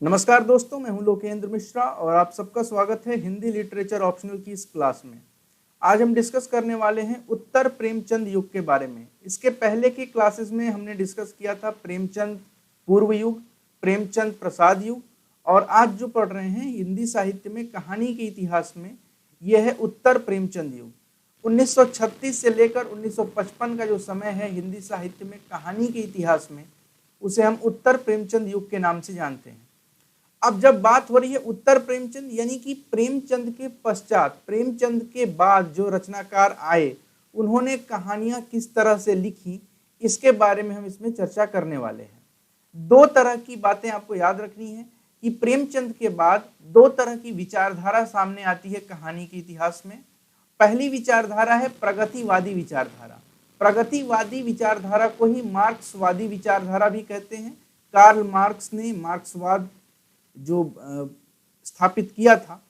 नमस्कार दोस्तों, मैं हूं लोकेंद्र मिश्रा और आप सबका स्वागत है हिंदी लिटरेचर ऑप्शनल की इस क्लास में। आज हम डिस्कस करने वाले हैं उत्तर प्रेमचंद युग के बारे में। इसके पहले की क्लासेस में हमने डिस्कस किया था प्रेमचंद पूर्व युग, प्रेमचंद प्रसाद युग, और आज जो पढ़ रहे हैं हिंदी साहित्य में कहानी के इतिहास में, यह है उत्तर प्रेमचंद युग। 1936 से लेकर 1955 का जो समय है हिंदी साहित्य में कहानी के इतिहास में, उसे हम उत्तर प्रेमचंद युग के नाम से जानते हैं। अब जब बात हो रही है उत्तर प्रेमचंद यानी कि प्रेमचंद के पश्चात, प्रेमचंद के बाद जो रचनाकार आए, उन्होंने कहानियां किस तरह से लिखी, इसके बारे में हम इसमें चर्चा करने वाले हैं। दो तरह की बातें आपको याद रखनी है कि प्रेमचंद के बाद दो तरह की विचारधारा सामने आती है कहानी के इतिहास में। पहली विचारधारा है प्रगतिवादी विचारधारा। प्रगतिवादी विचारधारा को ही मार्क्सवादी विचारधारा भी कहते हैं। कार्ल मार्क्स ने मार्क्सवाद जो स्थापित किया था,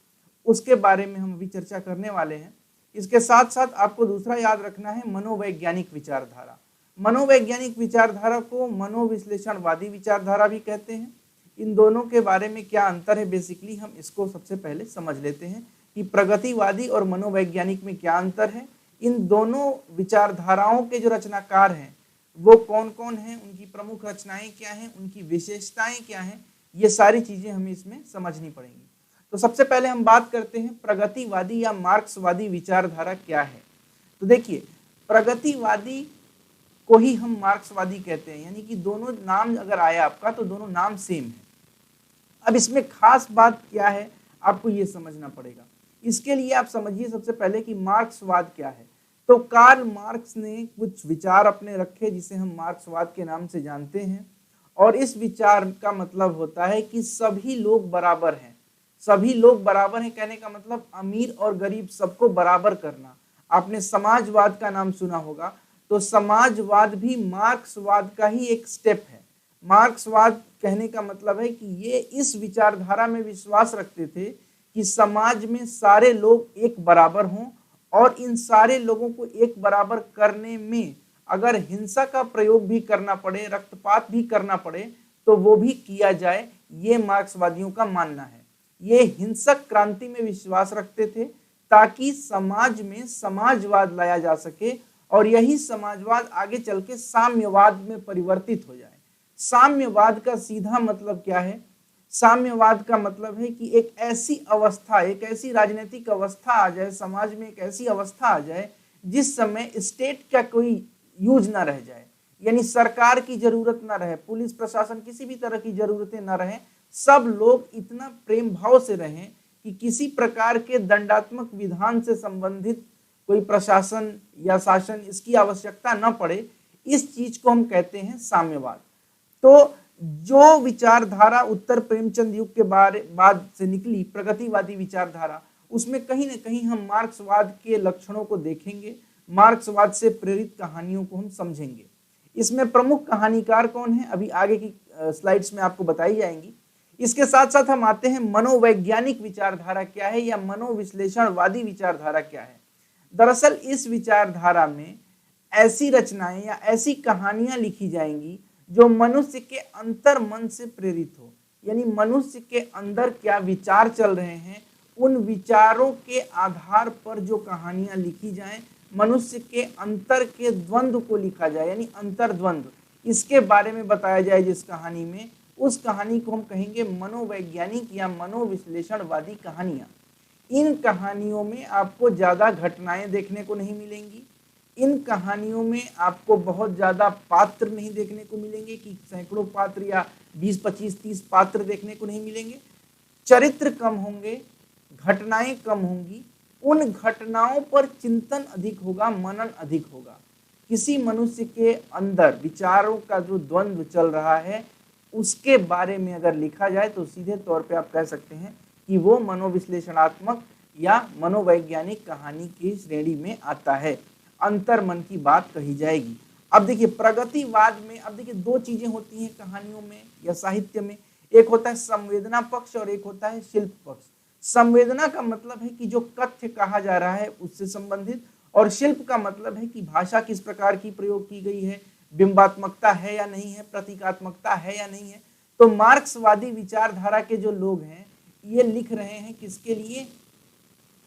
उसके बारे में हम अभी चर्चा करने वाले हैं। इसके साथ साथ आपको दूसरा याद रखना है मनोवैज्ञानिक विचारधारा। मनोवैज्ञानिक विचारधारा को मनोविश्लेषणवादी विचारधारा भी कहते हैं। इन दोनों के बारे में क्या अंतर है, बेसिकली हम इसको सबसे पहले समझ लेते हैं कि प्रगतिवादी और मनोवैज्ञानिक में क्या अंतर है। इन दोनों विचारधाराओं के जो रचनाकार हैं वो कौन कौन हैं, उनकी प्रमुख रचनाएं क्या हैं, उनकी विशेषताएं क्या हैं, ये सारी चीजें हमें इसमें समझनी पड़ेंगी। तो सबसे पहले हम बात करते हैं प्रगतिवादी या मार्क्सवादी विचारधारा क्या है। तो देखिए, प्रगतिवादी को ही हम मार्क्सवादी कहते हैं, यानी कि दोनों नाम अगर आया आपका तो दोनों नाम सेम है। अब इसमें खास बात क्या है, आपको ये समझना पड़ेगा। इसके लिए आप समझिए सबसे पहले कि मार्क्सवाद क्या है। तो कार्ल मार्क्स ने कुछ विचार अपने रखे जिसे हम मार्क्सवाद के नाम से जानते हैं, और इस विचार का मतलब होता है कि सभी लोग बराबर हैं। सभी लोग बराबर हैं कहने का मतलब अमीर और गरीब सबको बराबर करना। आपने समाजवाद का नाम सुना होगा, तो समाजवाद भी मार्क्सवाद का ही एक स्टेप है। मार्क्सवाद कहने का मतलब है कि ये इस विचारधारा में विश्वास रखते थे कि समाज में सारे लोग एक बराबर हों, और इन सारे लोगों को एक बराबर करने में अगर हिंसा का प्रयोग भी करना पड़े, रक्तपात भी करना पड़े, तो वो भी किया जाए। ये मार्क्सवादियों का मानना है। ये हिंसक क्रांति में विश्वास रखते थे ताकि समाज में समाजवाद लाया जा सके, और यही समाजवाद आगे चल के साम्यवाद में परिवर्तित हो जाए। साम्यवाद का सीधा मतलब क्या है? साम्यवाद का मतलब है कि एक ऐसी अवस्था, एक ऐसी राजनीतिक अवस्था आ जाए, समाज में एक ऐसी अवस्था आ जाए जिस समय स्टेट का कोई यूज ना रह जाए, यानी सरकार की जरूरत ना रहे, पुलिस प्रशासन किसी भी तरह की जरूरतें ना रहे। सब लोग इतना प्रेम भाव से रहें कि किसी प्रकार के दंडात्मक विधान से संबंधित कोई प्रशासन या शासन इसकी आवश्यकता न पड़े। इस चीज को हम कहते हैं साम्यवाद। तो जो विचारधारा उत्तर प्रेमचंद युग के बाद से निकली, प्रगतिवादी विचारधारा, उसमें कहीं ना कहीं हम मार्क्सवाद के लक्षणों को देखेंगे, मार्क्सवाद से प्रेरित कहानियों को हम समझेंगे। इसमें प्रमुख कहानीकार कौन है, अभी आगे की स्लाइड्स में आपको बताई जाएंगी। इसके साथ साथ हम आते हैं मनोवैज्ञानिक विचारधारा क्या है या मनोविश्लेषणवादी विचारधारा क्या है। दरअसल इस विचारधारा में ऐसी रचनाएं या ऐसी कहानियां लिखी जाएंगी जो मनुष्य के अंतर मन से प्रेरित हो, यानी मनुष्य के अंदर क्या विचार चल रहे हैं, उन विचारों के आधार पर जो कहानियां लिखी जाएं, मनुष्य के अंतर के द्वंद्व को लिखा जाए, यानी अंतर्द्वंद्व, इसके बारे में बताया जाए जिस कहानी में, उस कहानी को हम कहेंगे मनोवैज्ञानिक या मनोविश्लेषणवादी कहानियां। इन कहानियों में आपको ज्यादा घटनाएं देखने को नहीं मिलेंगी। इन कहानियों में आपको बहुत ज्यादा पात्र नहीं देखने को मिलेंगे कि सैकड़ों पात्र या 20, 25, 30 पात्र देखने को नहीं मिलेंगे। चरित्र कम होंगे, घटनाएं कम होंगी। उन घटनाओं पर चिंतन अधिक होगा, मनन अधिक होगा। किसी मनुष्य के अंदर विचारों का जो द्वंद्व चल रहा है उसके बारे में अगर लिखा जाए तो सीधे तौर पे आप कह सकते हैं कि वो मनोविश्लेषणात्मक या मनोवैज्ञानिक कहानी की श्रेणी में आता है। अंतर मन की बात कही जाएगी। अब देखिए प्रगतिवाद में, अब देखिए दो चीजें होती हैं कहानियों में या साहित्य में, एक होता है संवेदना पक्ष और एक होता है शिल्प पक्ष। संवेदना का मतलब है कि जो कथ्य कहा जा रहा है उससे संबंधित, और शिल्प का मतलब है कि भाषा किस प्रकार की प्रयोग की गई है, बिंबात्मकता है या नहीं है, प्रतीकात्मकता है या नहीं है। तो मार्क्सवादी विचारधारा के जो लोग हैं ये लिख रहे हैं किसके लिए?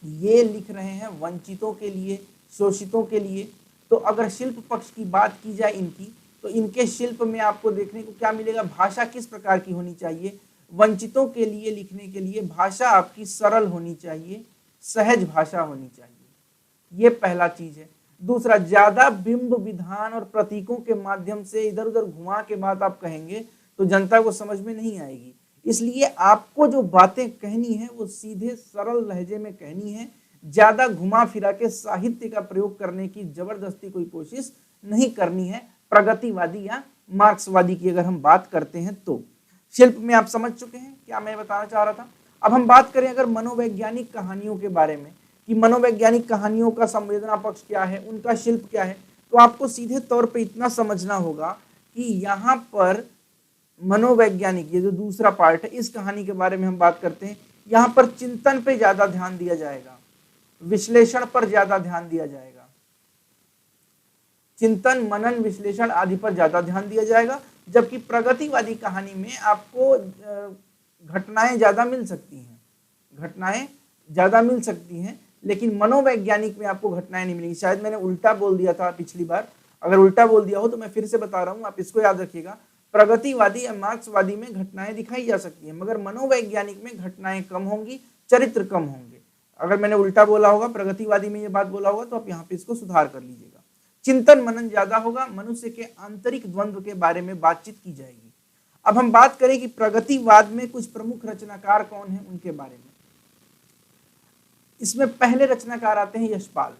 ये लिख रहे हैं वंचितों के लिए, शोषितों के लिए। तो अगर शिल्प पक्ष की बात की जाए इनकी, तो इनके शिल्प में आपको देखने को क्या मिलेगा? भाषा किस प्रकार की होनी चाहिए? वंचितों के लिए लिखने के लिए भाषा आपकी सरल होनी चाहिए, सहज भाषा होनी चाहिए। ये पहला चीज है। दूसरा, ज्यादा बिंब विधान और प्रतीकों के माध्यम से इधर उधर घुमा के बात आप कहेंगे तो जनता को समझ में नहीं आएगी। इसलिए आपको जो बातें कहनी है वो सीधे सरल लहजे में कहनी है। ज्यादा घुमा फिरा के साहित्य का प्रयोग करने की जबरदस्ती कोई कोशिश नहीं करनी है। प्रगतिवादी या मार्क्सवादी की अगर हम बात करते हैं तो शिल्प में आप समझ चुके हैं क्या मैं बताना चाह रहा था। अब हम बात करें अगर मनोवैज्ञानिक कहानियों के बारे में कि मनोवैज्ञानिक कहानियों का संवेदना पक्ष क्या है, उनका शिल्प क्या है, तो आपको सीधे तौर पे इतना समझना होगा कि यहाँ पर मनोवैज्ञानिक, ये जो दूसरा पार्ट है इस कहानी के बारे में हम बात करते हैं, यहाँ पर चिंतन पे ज्यादा ध्यान दिया जाएगा, विश्लेषण पर ज्यादा ध्यान दिया जाएगा, चिंतन मनन विश्लेषण आदि पर ज्यादा ध्यान दिया जाएगा। जबकि प्रगतिवादी कहानी में आपको घटनाएं ज्यादा मिल सकती हैं, घटनाएं ज्यादा मिल सकती हैं, लेकिन मनोवैज्ञानिक में आपको घटनाएं नहीं मिलेंगी। शायद मैंने उल्टा बोल दिया था पिछली बार, अगर उल्टा बोल दिया हो तो मैं फिर से बता रहा हूं, आप इसको याद रखिएगा। प्रगतिवादी या मार्क्सवादी में घटनाएं दिखाई जा सकती हैं, मगर मनोवैज्ञानिक में घटनाएं कम होंगी, चरित्र कम होंगे। अगर मैंने उल्टा बोला होगा, प्रगतिवादी में ये बात बोला होगा, तो आप यहाँ पे इसको सुधार कर लीजिएगा। चिंतन मनन ज्यादा होगा, मनुष्य के आंतरिक द्वंद्व के बारे में बातचीत की जाएगी। अब हम बात करें कि प्रगतिवाद में कुछ प्रमुख रचनाकार कौन हैं, उनके बारे में। इसमें पहले रचनाकार आते हैं यशपाल।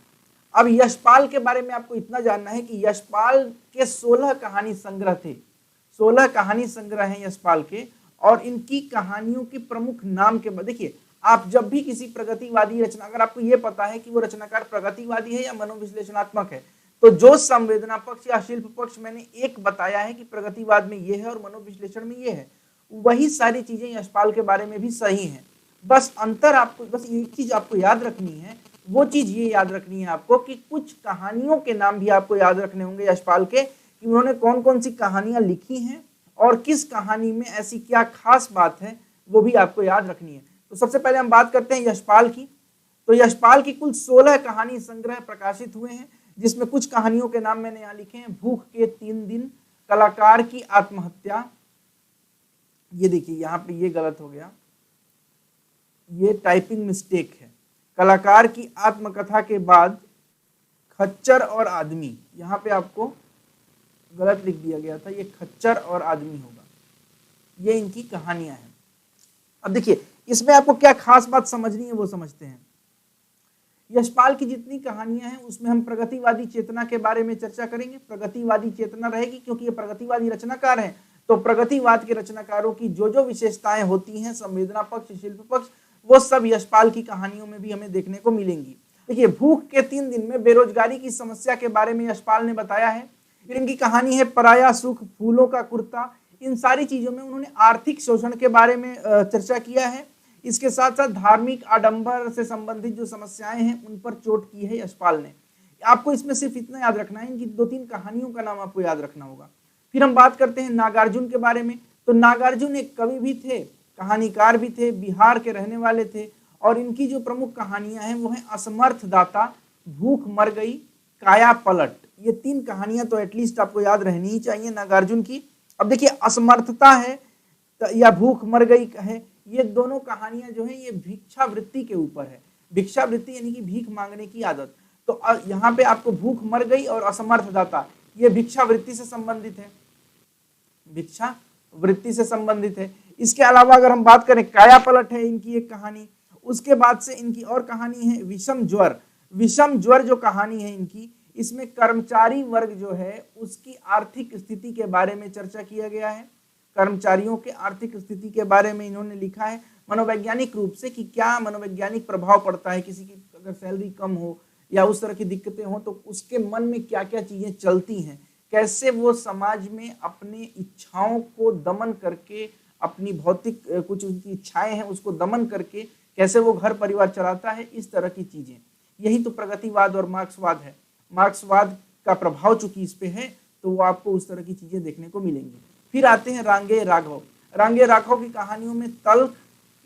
अब यशपाल के बारे में आपको इतना जानना है कि यशपाल के 16 कहानी संग्रह थे, 16 कहानी संग्रह हैं यशपाल के, और इनकी कहानियों के प्रमुख नाम के बाद देखिए, आप जब भी किसी प्रगतिवादी रचना, अगर आपको यह पता है कि वो रचनाकार प्रगतिवादी है या मनोविश्लेषणात्मक है, तो जो संवेदना पक्ष या शिल्प पक्ष मैंने एक बताया है कि प्रगतिवाद में ये है और मनोविश्लेषण में ये है, वही सारी चीजें यशपाल के बारे में भी सही हैं। बस अंतर आपको, बस एक चीज आपको याद रखनी है, वो चीज ये याद रखनी है आपको कि कुछ कहानियों के नाम भी आपको याद रखने होंगे यशपाल के, कि उन्होंने कौन कौन सी कहानियां लिखी हैं और किस कहानी में ऐसी क्या खास बात है, वो भी आपको याद रखनी है। तो सबसे पहले हम बात करते हैं यशपाल की। तो यशपाल की कुल 16 कहानी संग्रह प्रकाशित हुए हैं, जिसमें कुछ कहानियों के नाम मैंने यहाँ लिखे हैं। भूख के 3 दिन, कलाकार की आत्महत्या, ये देखिए यहाँ पे ये गलत हो गया, ये टाइपिंग मिस्टेक है। कलाकार की आत्मकथा के बाद खच्चर और आदमी, यहाँ पे आपको गलत लिख दिया गया था, ये खच्चर और आदमी होगा। ये इनकी कहानियां हैं। अब देखिए इसमें आपको क्या खास बात समझनी है वो समझते हैं। यशपाल की जितनी कहानियां हैं उसमें हम प्रगतिवादी चेतना के बारे में चर्चा करेंगे। प्रगतिवादी चेतना रहेगी क्योंकि ये प्रगतिवादी रचनाकार हैं, तो प्रगतिवाद के रचनाकारों की जो जो विशेषताएं होती हैं, संवेदना पक्ष, शिल्प पक्ष, वो सब यशपाल की कहानियों में भी हमें देखने को मिलेंगी। देखिए भूख के 3 दिन में बेरोजगारी की समस्या के बारे में यशपाल ने बताया है। फिर इनकी कहानी है पराया सुख, फूलों का कुर्ता। इन सारी चीजों में उन्होंने आर्थिक शोषण के बारे में चर्चा किया है। इसके साथ साथ धार्मिक आडंबर से संबंधित जो समस्याएं हैं उन पर चोट की है यशपाल ने। आपको इसमें सिर्फ इतना याद रखना है, इनकी 2-3 कहानियों का नाम आपको याद रखना होगा। फिर हम बात करते हैं नागार्जुन के बारे में। तो नागार्जुन एक कवि भी थे, कहानीकार भी थे, बिहार के रहने वाले थे, और इनकी जो प्रमुख कहानियां हैं वो हैं असमर्थ दाता, भूख मर गई, काया पलट। ये 3 कहानियां तो एटलीस्ट आपको याद रहनी ही चाहिए नागार्जुन की। अब देखिए असमर्थता है या भूख मर गई है, ये दोनों कहानियां जो है ये भिक्षावृत्ति के ऊपर है। भिक्षावृत्ति यानी कि भीख मांगने की आदत। तो यहाँ पे आपको भूख मर गई और असमर्थ दाता, ये भिक्षावृत्ति से संबंधित है, भिक्षावृत्ति से संबंधित है। इसके अलावा अगर हम बात करें काया पलट है इनकी एक कहानी। उसके बाद से इनकी और कहानी है विषम ज्वर। विषम ज्वर जो कहानी है इनकी, इसमें कर्मचारी वर्ग जो है उसकी आर्थिक स्थिति के बारे में चर्चा किया गया है। कर्मचारियों के आर्थिक स्थिति के बारे में इन्होंने लिखा है मनोवैज्ञानिक रूप से कि क्या मनोवैज्ञानिक प्रभाव पड़ता है, किसी की अगर सैलरी कम हो या उस तरह की दिक्कतें हो तो उसके मन में क्या क्या चीजें चलती हैं, कैसे वो समाज में अपने इच्छाओं को दमन करके, अपनी भौतिक कुछ उनकी इच्छाएं हैं उसको दमन करके कैसे वो घर परिवार चलाता है, इस तरह की चीजें। यही तो प्रगतिवाद और मार्क्सवाद है। मार्क्सवाद का प्रभाव चूंकि इस पे है तो वो आपको उस तरह की चीजें देखने को मिलेंगी। फिर आते हैं रांगे राघव। रांगे राघव की कहानियों में तल्ख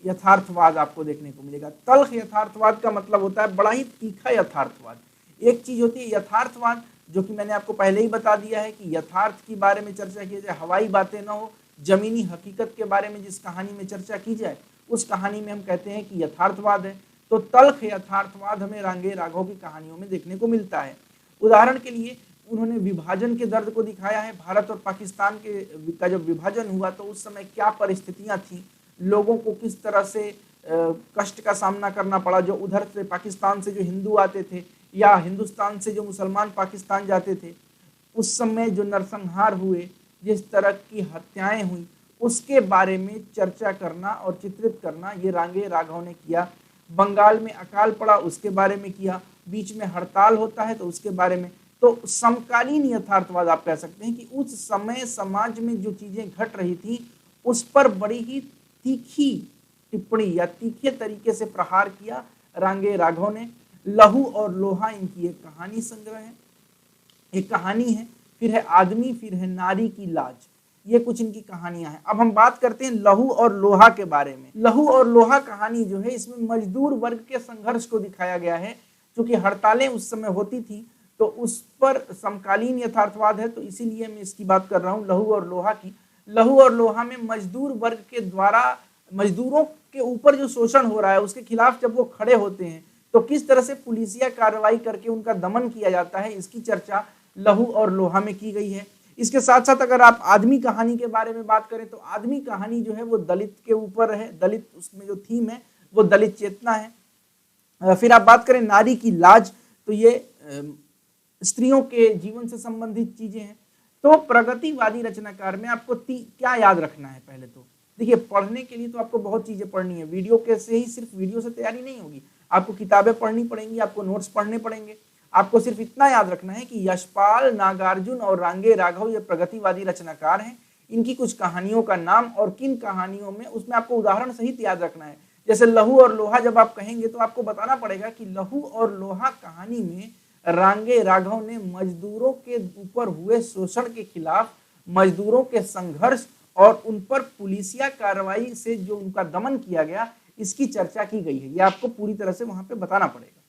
यथार्थवाद आपको देखने को मिलेगा। तल्ख यथार्थवाद का मतलब होता है बड़ा ही तीखा यथार्थवाद। एक चीज होती है यथार्थवाद, जो कि मैंने आपको पहले ही बता दिया है कि यथार्थ के बारे में चर्चा की जाए, हवाई बातें ना हो, जमीनी हकीकत के बारे में जिस कहानी में चर्चा की जाए उस कहानी में हम कहते हैं कि यथार्थवाद है। तो तल्ख यथार्थवाद हमें रांगे राघव की कहानियों में देखने को मिलता है। उदाहरण के लिए उन्होंने विभाजन के दर्द को दिखाया है। भारत और पाकिस्तान का जब विभाजन हुआ तो उस समय क्या परिस्थितियां थी, लोगों को किस तरह से कष्ट का सामना करना पड़ा, जो उधर से पाकिस्तान से जो हिंदू आते थे या हिंदुस्तान से जो मुसलमान पाकिस्तान जाते थे, उस समय जो नरसंहार हुए, जिस तरह की हत्याएं हुई, उसके बारे में चर्चा करना और चित्रित करना ये रांगे राघव ने किया। बंगाल में अकाल पड़ा उसके बारे में किया, बीच में हड़ताल होता है तो उसके बारे में। तो समकालीन यथार्थवाद आप कह सकते हैं कि उस समय समाज में जो चीजें घट रही थी उस पर बड़ी ही तीखी टिप्पणी या तीखे तरीके से प्रहार किया रांगे राघव ने। लहू और लोहा इनकी एक कहानी संग्रह है, एक कहानी है, फिर है आदमी, फिर है नारी की लाज, ये कुछ इनकी कहानियां हैं। अब हम बात करते हैं लहू और लोहा के बारे में। लहू और लोहा कहानी जो है इसमें मजदूर वर्ग के संघर्ष को दिखाया गया है। क्योंकि हड़तालें उस समय होती थी तो उस पर समकालीन यथार्थवाद है, तो इसीलिए मैं इसकी बात कर रहा हूँ लहू और लोहा की। लहू और लोहा में मजदूर वर्ग के द्वारा मजदूरों के ऊपर जो शोषण हो रहा है उसके खिलाफ जब वो खड़े होते हैं तो किस तरह से पुलिसिया कार्रवाई करके उनका दमन किया जाता है, इसकी चर्चा लहू और लोहा में की गई है। इसके साथ साथ अगर आप आदमी कहानी के बारे में बात करें तो आदमी कहानी जो है वो दलित के ऊपर है, दलित उसमें जो थीम है वो दलित चेतना है। फिर आप बात करें नारी की लाज, तो ये स्त्रियों के जीवन से संबंधित चीजें हैं। तो प्रगतिवादी रचनाकार में आपको क्या याद रखना है, पहले तो देखिए पढ़ने के लिए तो आपको बहुत चीजें पढ़नी है, वीडियो के से ही सिर्फ वीडियो से तैयारी नहीं होगी, आपको किताबें पढ़नी पड़ेंगी, आपको नोट्स पढ़ने पड़ेंगे। आपको सिर्फ इतना याद रखना है कि यशपाल, नागार्जुन और रांगे राघव ये प्रगतिवादी रचनाकार हैं। इनकी कुछ कहानियों का नाम और किन कहानियों में, उसमें आपको उदाहरण सहित याद रखना है। जैसे लहू और लोहा जब आप कहेंगे तो आपको बताना पड़ेगा कि लहू और लोहा कहानी में रांगे राघव ने मजदूरों के ऊपर हुए शोषण के खिलाफ, मजदूरों के संघर्ष और उन पर पुलिसिया कार्रवाई से जो उनका दमन किया गया, इसकी चर्चा की गई है। ये आपको पूरी तरह से वहां पे बताना पड़ेगा।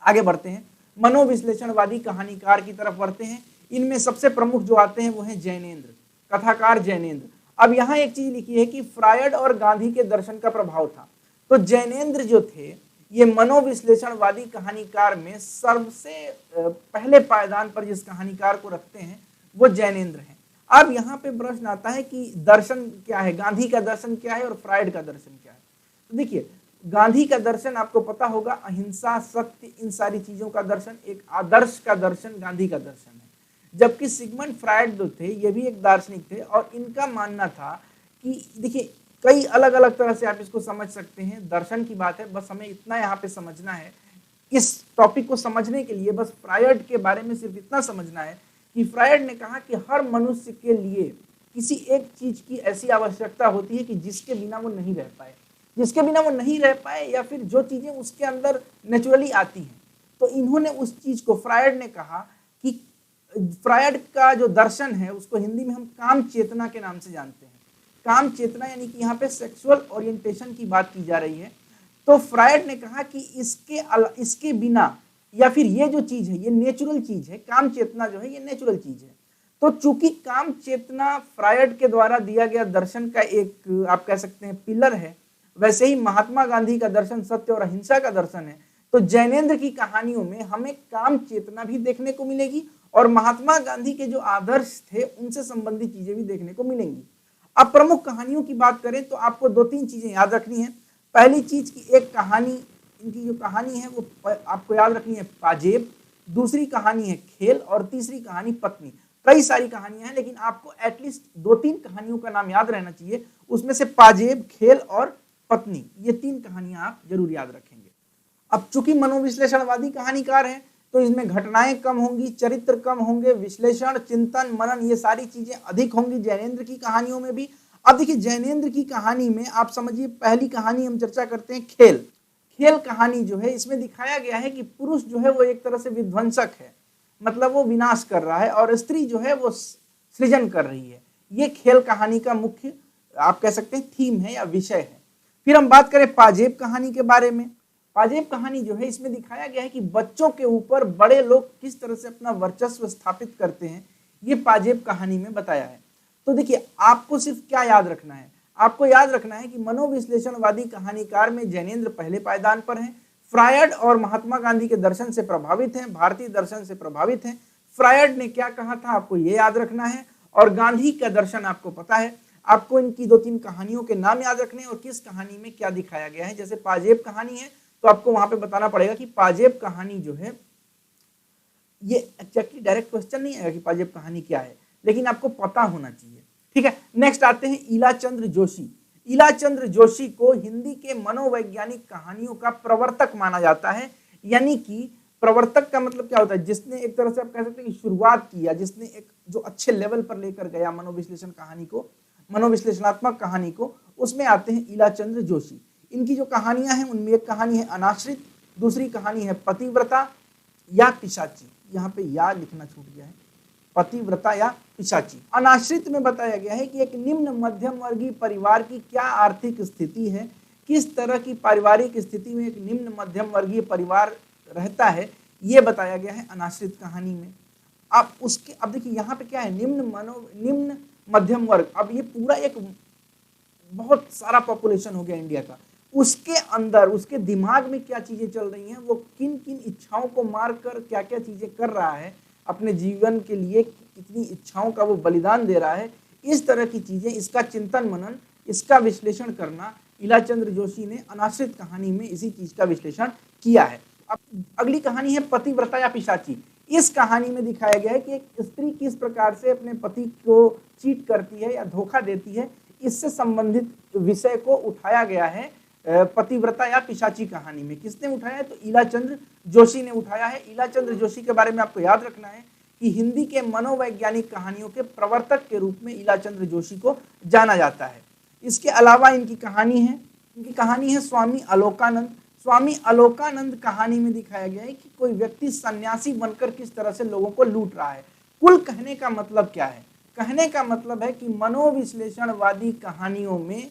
आगे बढ़ते हैं, मनोविश्लेषणवादी कहानीकार की तरफ बढ़ते हैं। इनमें सबसे प्रमुख जो आते हैं वो हैं जैनेन्द्र, कथाकार जैनेन्द्र। अब यहाँ एक चीज लिखी है कि फ्रायड और गांधी के दर्शन का प्रभाव था। तो जैनेन्द्र जो थे ये मनोविश्लेषणवादी कहानीकार में सबसे पहले पायदान पर जिस कहानीकार को रखते हैं वो जैनेन्द्र हैं। अब यहाँ पे प्रश्न आता है कि दर्शन क्या है, गांधी का दर्शन क्या है और फ्रायड का दर्शन क्या है। तो देखिए गांधी का दर्शन आपको पता होगा, अहिंसा, सत्य, इन सारी चीजों का दर्शन, एक आदर्श का दर्शन गांधी का दर्शन है। जबकि सिगमंड फ्रायड जो थे ये भी एक दार्शनिक थे और इनका मानना था कि देखिए कई अलग अलग तरह से आप इसको समझ सकते हैं, दर्शन की बात है, बस हमें इतना यहाँ पे समझना है, इस टॉपिक को समझने के लिए बस फ्रायड के बारे में सिर्फ इतना समझना है कि फ्रायड ने कहा कि हर मनुष्य के लिए किसी एक चीज की ऐसी आवश्यकता होती है कि जिसके बिना वो नहीं रह पाए, जिसके बिना वो नहीं रह पाए या फिर जो चीजें उसके अंदर नेचुरली आती हैं। तो इन्होंने उस चीज को, फ्रायड ने कहा कि फ्रायड का जो दर्शन है उसको हिंदी में हम काम चेतना के नाम से जानते हैं। काम चेतना यानी कि यहाँ पे सेक्सुअल ओरिएंटेशन की बात की जा रही है। तो फ्रायड ने कहा कि इसके बिना या फिर ये जो चीज है ये नेचुरल चीज है, काम चेतना जो है ये नेचुरल चीज है। तो चूंकि काम चेतना फ्रायड के द्वारा दिया गया दर्शन का एक आप कह सकते हैं पिलर है, वैसे ही महात्मा गांधी का दर्शन सत्य और अहिंसा का दर्शन है। तो जैनेन्द्र की कहानियों में हमें काम चेतना भी देखने को मिलेगी और महात्मा गांधी के जो आदर्श थे उनसे संबंधित चीजें भी देखने को मिलेंगी। अब प्रमुख कहानियों की बात करें तो आपको दो तीन चीजें याद रखनी है। पहली चीज की एक कहानी, इनकी जो कहानी है वो आपको याद रखनी है पाजेब, दूसरी कहानी है खेल और तीसरी कहानी पत्नी। कई सारी कहानियां हैं लेकिन आपको एटलीस्ट दो तीन कहानियों का नाम याद रहना चाहिए, उसमें से पाजेब, खेल और पत्नी, ये तीन कहानियां आप जरूर याद रखेंगे। अब चूंकि मनोविश्लेषणवादी कहानीकार हैं तो इसमें घटनाएं कम होंगी, चरित्र कम होंगे, विश्लेषण, चिंतन, मनन, ये सारी चीजें अधिक होंगी जैनेन्द्र की कहानियों में भी। अब देखिए जैनेन्द्र की कहानी में आप समझिए, पहली कहानी हम चर्चा करते हैं खेल। खेल कहानी जो है इसमें दिखाया गया है कि पुरुष जो है वो एक तरह से विध्वंसक है, मतलब वो विनाश कर रहा है और स्त्री जो है वो सृजन कर रही है। ये खेल कहानी का मुख्य आप कह सकते हैं थीम है या विषय है। फिर हम बात करें पाजेब कहानी के बारे में। पाजेब कहानी जो है इसमें दिखाया गया है कि बच्चों के ऊपर बड़े लोग किस तरह से अपना वर्चस्व स्थापित करते हैं, ये पाजेब कहानी में बताया है। तो देखिए आपको सिर्फ क्या याद रखना है, आपको याद रखना है कि मनोविश्लेषणवादी कहानीकार में जैनेन्द्र पहले पायदान पर हैं, फ्रायड और महात्मा गांधी के दर्शन से प्रभावित हैं, भारतीय दर्शन से प्रभावित हैं। फ्रायड ने क्या कहा था आपको ये याद रखना है, और गांधी का दर्शन आपको पता है। आपको इनकी 2-3 कहानियों के नाम याद रखने हैं और किस कहानी में क्या दिखाया गया है। जैसे पाजेब कहानी है तो आपको वहां पे बताना पड़ेगा कि पाजेब कहानी जो है, ये एक्चुअली डायरेक्ट क्वेश्चन नहीं आएगा कि पाजेब कहानी क्या है, लेकिन आपको पता होना चाहिए, ठीक है। नेक्स्ट आते हैं ईलाचंद्र जोशी। ईलाचंद्र जोशी को हिंदी के मनोवैज्ञानिक कहानियों का प्रवर्तक माना जाता है। यानी कि प्रवर्तक का मतलब क्या होता है, जिसने एक तरह से आप कह सकते हैं कि शुरुआत किया, जिसने एक जो अच्छे लेवल पर लेकर गया मनोविश्लेषण कहानी को, मनोविश्लेषणात्मक कहानी को, उसमें आते हैं ईलाचंद्र जोशी। इनकी जो कहानियां हैं उनमें एक कहानी है अनाश्रित, दूसरी कहानी है पतिव्रता या पिशाची। यहाँ पे या लिखना छूट गया है, पतिव्रता या पिशाची। अनाश्रित में बताया गया है कि एक निम्न मध्यम वर्गीय परिवार की क्या आर्थिक स्थिति है, किस तरह की पारिवारिक स्थिति में एक निम्न मध्यम वर्गीय परिवार रहता है, ये बताया गया है अनाश्रित कहानी में। अब देखिए यहाँ पे क्या है, निम्न मध्यम वर्ग। अब ये पूरा एक बहुत सारा पॉपुलेशन हो गया इंडिया का, उसके अंदर उसके दिमाग में क्या चीजें चल रही हैं, वो किन किन इच्छाओं को मारकर क्या क्या चीजें कर रहा है अपने जीवन के लिए, कितनी इच्छाओं का वो बलिदान दे रहा है, इस तरह की चीजें, इसका चिंतन मनन, इसका विश्लेषण करना ईलाचंद्र जोशी ने अनाश्रित कहानी में इसी चीज का विश्लेषण किया है। अब अगली कहानी है पतिव्रता या पिशाची। इस कहानी में दिखाया गया है कि एक स्त्री किस प्रकार से अपने पति को चीट करती है या धोखा देती है, इससे संबंधित विषय को उठाया गया है पतिव्रता या पिशाची कहानी में। किसने उठाया है, तो ईलाचंद्र जोशी ने उठाया है। ईलाचंद्र जोशी के बारे में आपको याद रखना है कि हिंदी के मनोवैज्ञानिक कहानियों के प्रवर्तक के रूप में ईलाचंद्र जोशी को जाना जाता है। इसके अलावा इनकी कहानी है स्वामी अलोकानंद। स्वामी अलोकानंद कहानी में दिखाया गया है कि कोई व्यक्ति सन्यासी बनकर किस तरह से लोगों को लूट रहा है। कुल कहने का मतलब क्या है, कहने का मतलब है कि मनोविश्लेषणवादी कहानियों में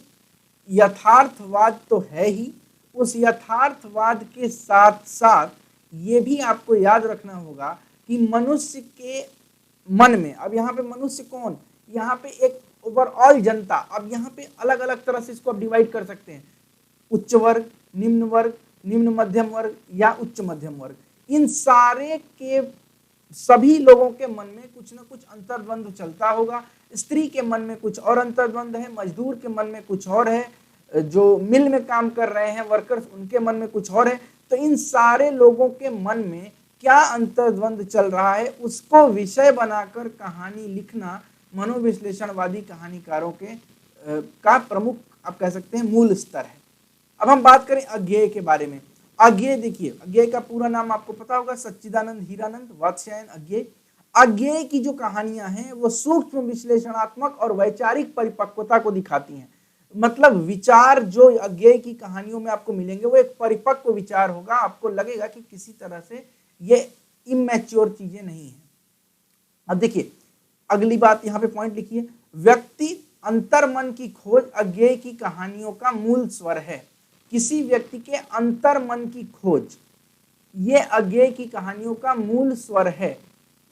यथार्थवाद तो है ही, उस यथार्थवाद के साथ साथ ये भी आपको याद रखना होगा कि मनुष्य के मन में, अब यहाँ पे मनुष्य कौन, यहाँ पे एक ओवरऑल जनता, अब यहाँ पे अलग अलग तरह से इसको आप डिवाइड कर सकते हैं, उच्च वर्ग, निम्न मध्यम वर्ग या उच्च मध्यम वर्ग। इन सारे के सभी लोगों के मन में कुछ ना कुछ अंतर्द्वंद चलता होगा। स्त्री के मन में कुछ और अंतर्द्वंद है, मजदूर के मन में कुछ और है, जो मिल में काम कर रहे हैं वर्कर्स, उनके मन में कुछ और है। तो इन सारे लोगों के मन में क्या अंतर्द्वंद चल रहा है, उसको विषय बनाकर कहानी लिखना मनोविश्लेषणवादी कहानीकारों के का प्रमुख आप कह सकते हैं मूल स्तर है। अब हम बात करें अज्ञेय के बारे में। अज्ञेय, देखिए अज्ञेय का पूरा नाम आपको पता होगा, सच्चिदानंद हीरानंद वात्स्यायन अज्ञेय। अज्ञेय की जो कहानियां हैं वो सूक्ष्म विश्लेषणात्मक और वैचारिक परिपक्वता को दिखाती हैं। मतलब विचार जो अज्ञेय की कहानियों में आपको मिलेंगे वो एक परिपक्व विचार होगा, आपको लगेगा कि किसी तरह से ये इमैच्योर चीजें नहीं है। अब देखिए अगली बात यहाँ पे पॉइंट लिखिए, व्यक्ति अंतर्मन की खोज अज्ञेय की कहानियों का मूल स्वर है। किसी व्यक्ति के अंतर्मन की खोज, ये अज्ञेय की कहानियों का मूल स्वर है।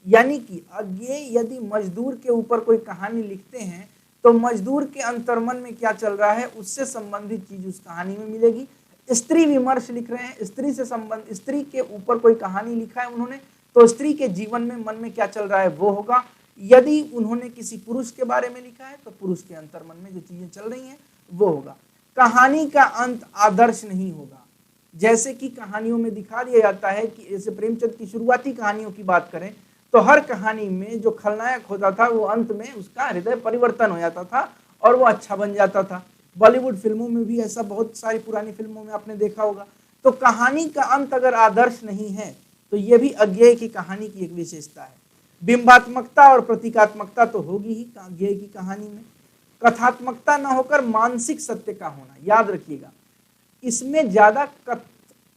यानी कि अज्ञेय यदि मजदूर के ऊपर कोई कहानी लिखते हैं तो मजदूर के अंतर्मन में क्या चल रहा है उससे संबंधित चीज उस कहानी में मिलेगी। स्त्री विमर्श लिख रहे हैं, स्त्री के ऊपर कोई कहानी लिखा है उन्होंने, तो स्त्री के जीवन में मन में क्या चल रहा है वो होगा। यदि उन्होंने किसी पुरुष के बारे में लिखा है तो पुरुष के अंतर्मन में जो चीजें चल रही हैं वो होगा। कहानी का अंत आदर्श नहीं होगा, जैसे कि कहानियों में दिखा दिया जाता है कि जैसे प्रेमचंद की शुरुआती कहानियों की बात करें तो हर कहानी में जो खलनायक होता था वो अंत में उसका हृदय परिवर्तन हो जाता था और वो अच्छा बन जाता था। बॉलीवुड फिल्मों में भी ऐसा बहुत सारी पुरानी फिल्मों में आपने देखा होगा। तो कहानी का अंत अगर आदर्श नहीं है तो ये भी अज्ञेय की कहानी की एक विशेषता है। बिंबात्मकता और प्रतीकात्मकता तो होगी ही अज्ञेय की कहानी में, कथात्मकता न होकर मानसिक सत्य का होना, याद रखिएगा। इसमें ज्यादा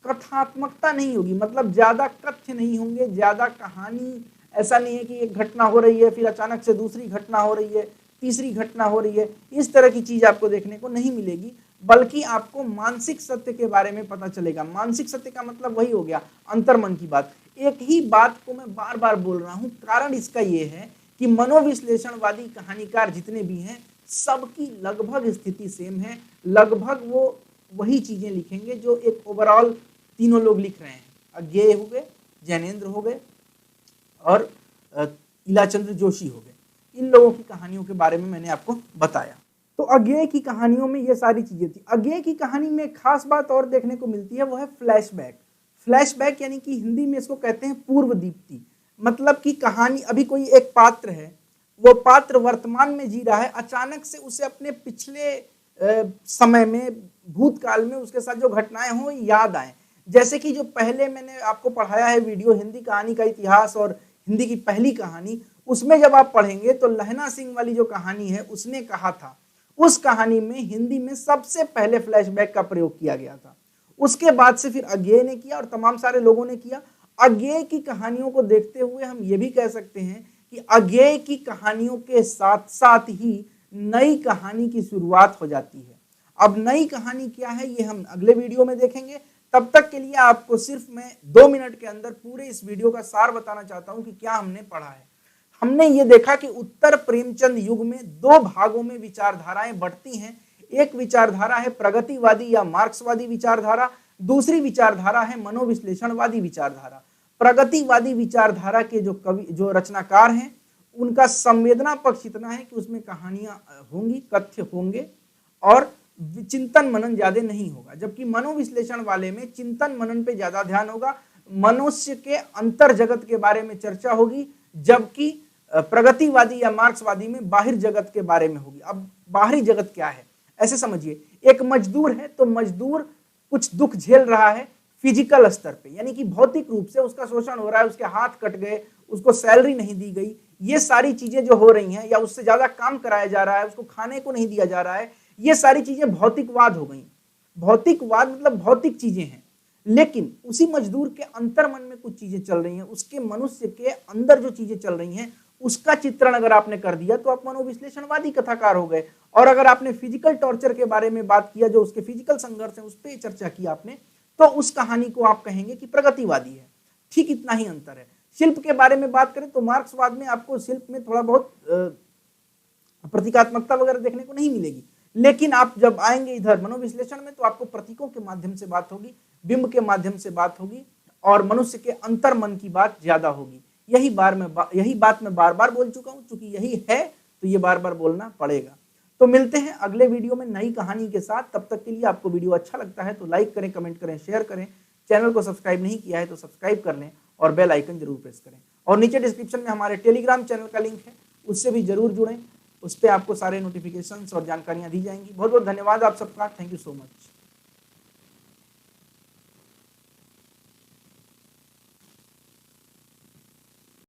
कथात्मकता नहीं होगी, मतलब ज्यादा कथ्य नहीं होंगे, ज्यादा कहानी, ऐसा नहीं है कि एक घटना हो रही है फिर अचानक से दूसरी घटना हो रही है तीसरी घटना हो रही है, इस तरह की चीज आपको देखने को नहीं मिलेगी, बल्कि आपको मानसिक सत्य के बारे में पता चलेगा। मानसिक सत्य का मतलब वही हो गया अंतर्मन की बात। एक ही बात को मैं बार बार बोल रहा हूं, कारण इसका ये है कि मनोविश्लेषणवादी कहानीकार जितने भी हैं सबकी लगभग स्थिति सेम है, लगभग वो वही चीजें लिखेंगे जो एक ओवरऑल तीनों लोग लिख रहे हैं। अज्ञेय हो गए, जैनेन्द्र हो गए और इलाचंद्र जोशी हो गए। इन लोगों की कहानियों के बारे में मैंने आपको बताया। तो अज्ञेय की कहानियों में ये सारी चीजें थी। अज्ञेय की कहानी में एक खास बात और देखने को मिलती है, वो है फ्लैशबैक। फ्लैशबैक यानी कि हिंदी में इसको कहते हैं पूर्व दीप्ति। मतलब कि कहानी, अभी कोई एक पात्र है, वो पात्र वर्तमान में जी रहा है, अचानक से उसे अपने पिछले समय में, भूतकाल में उसके साथ जो घटनाएं हो याद आए। जैसे कि जो पहले मैंने आपको पढ़ाया है वीडियो हिंदी कहानी का इतिहास और हिंदी की पहली कहानी, उसमें जब आप पढ़ेंगे तो लहना सिंह वाली जो कहानी है उसने कहा था, उस कहानी में हिंदी में सबसे पहले फ्लैशबैक का प्रयोग किया गया था। उसके बाद से फिर अज्ञेय ने किया और तमाम सारे लोगों ने किया। अज्ञेय की कहानियों को देखते हुए हम ये भी कह सकते हैं कि अज्ञेय की कहानियों के साथ साथ ही नई कहानी की शुरुआत हो जाती है। अब नई कहानी क्या है ये हम अगले वीडियो में देखेंगे। तब तक के लिए आपको सिर्फ मैं 2 मिनट के अंदर पूरे इस वीडियो का सार बताना चाहता हूं कि क्या हमने पढ़ा है। हमने ये देखा कि उत्तर प्रेमचंद युग में 2 भागों में विचारधाराएं बढ़ती हैं। एक विचारधारा है प्रगतिवादी या मार्क्सवादी विचारधारा, दूसरी विचारधारा है मनोविश्लेषणवादी विचारधारा। प्रगतिवादी विचारधारा के जो रचनाकार हैं उनका संवेदना पक्ष इतना है कि उसमें कहानियां होंगी, कथ्य होंगे और चिंतन मनन ज्यादा नहीं होगा, जबकि मनोविश्लेषण वाले में चिंतन मनन पे ज्यादा ध्यान होगा, मनुष्य के अंतर जगत के बारे में चर्चा होगी, जबकि प्रगतिवादी या मार्क्सवादी में बाहरी जगत के बारे में होगी। अब बाहरी जगत क्या है ऐसे समझिए, एक मजदूर है तो मजदूर कुछ दुख झेल रहा है फिजिकल स्तर पे, यानी कि भौतिक रूप से उसका शोषण हो रहा है, उसके हाथ कट गए, उसको सैलरी नहीं दी गई, ये सारी चीजें जो हो रही हैं, या उससे ज्यादा काम कराया जा रहा है, उसको खाने को नहीं दिया जा रहा है, ये सारी चीजें भौतिकवाद हो गई। भौतिकवाद मतलब भौतिक चीजें हैं, लेकिन उसी मजदूर के अंतर्मन में कुछ चीजें चल रही हैं, उसके मनुष्य के अंदर जो चीजें चल रही हैं उसका चित्रण अगर आपने कर दिया तो आप मनोविश्लेषणवादी कथाकार हो गए। और अगर आपने फिजिकल टॉर्चर के बारे में बात किया, जो उसके फिजिकल संघर्ष है उस पर चर्चा की आपने, तो उस कहानी को आप कहेंगे कि प्रगतिवादी है। ठीक इतना ही अंतर है। शिल्प के बारे में बात करें तो मार्क्सवाद में आपको शिल्प में थोड़ा बहुत प्रतीकात्मकता वगैरह देखने को नहीं मिलेगी, लेकिन आप जब आएंगे इधर मनोविश्लेषण में तो आपको प्रतीकों के माध्यम से बात होगी, बिंब के माध्यम से बात होगी और मनुष्य के अंतर मन की बात ज्यादा होगी। यही बात मैं बार बार बोल चुका हूं, चूंकि यही है तो ये बार बार बोलना पड़ेगा। तो मिलते हैं अगले वीडियो में नई कहानी के साथ। तब तक के लिए आपको वीडियो अच्छा लगता है तो लाइक करें, कमेंट करें, शेयर करें। चैनल को सब्सक्राइब नहीं किया है तो सब्सक्राइब कर लें और बेल आइकन जरूर प्रेस करें। और नीचे डिस्क्रिप्शन में हमारे टेलीग्राम चैनल का लिंक है, उससे भी जरूर जुड़ें। उस पर आपको सारे नोटिफिकेशंस और जानकारियां दी जाएंगी। बहुत बहुत धन्यवाद आप सबका। Thank you so much.